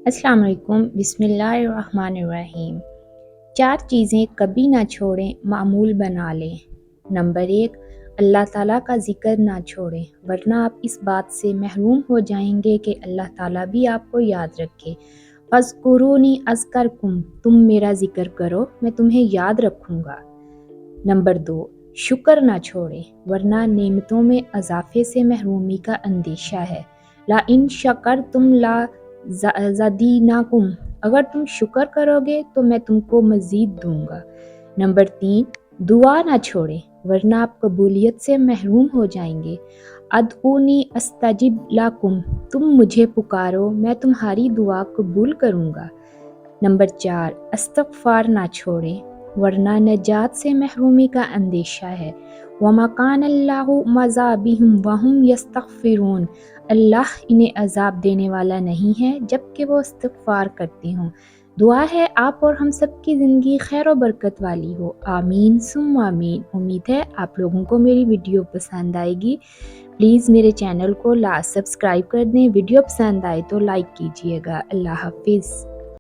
السلام علیکم، بسم اللہ الرحمن الرحیم۔ 4 چیزیں کبھی نہ چھوڑیں، معمول بنا لیں۔ نمبر 1، اللہ تعالیٰ کا ذکر نہ چھوڑیں، ورنہ آپ اس بات سے محروم ہو جائیں گے کہ اللہ تعالیٰ بھی آپ کو یاد رکھے۔ فَاذْکُرُونِی اذکرکم، تم میرا ذکر کرو میں تمہیں یاد رکھوں گا۔ نمبر 2، شکر نہ چھوڑیں، ورنہ نعمتوں میں اضافے سے محرومی کا اندیشہ ہے۔ لَإِن شَکَرْتُمْ لَأَزِیدَنَّکُمْ، اگر تم شکر کرو گے تو میں تم کو مزید دوں گا۔ نمبر 3، دعا نہ چھوڑیں، ورنہ آپ قبولیت سے محروم ہو جائیں گے۔ ادعونی استجب لکم، تم مجھے پکارو میں تمہاری دعا قبول کروں گا۔ نمبر 4، استغفار نہ چھوڑیں، ورنہ نجات سے محرومی کا اندیشہ ہے۔ وَمَا كَانَ اللَّهُ مُعَذِّبَهُمْ وَهُمْ يَسْتَغْفِرُونَ، اللہ انہیں عذاب دینے والا نہیں ہے جب کہ وہ استغفار کرتے ہوں۔ دعا ہے آپ اور ہم سب کی زندگی خیر و برکت والی ہو، آمین ثم آمین۔ امید ہے آپ لوگوں کو میری ویڈیو پسند آئے گی۔ پلیز میرے چینل کو سبسکرائب کر دیں، ویڈیو پسند آئے تو لائک کیجیے گا۔ اللہ حافظ۔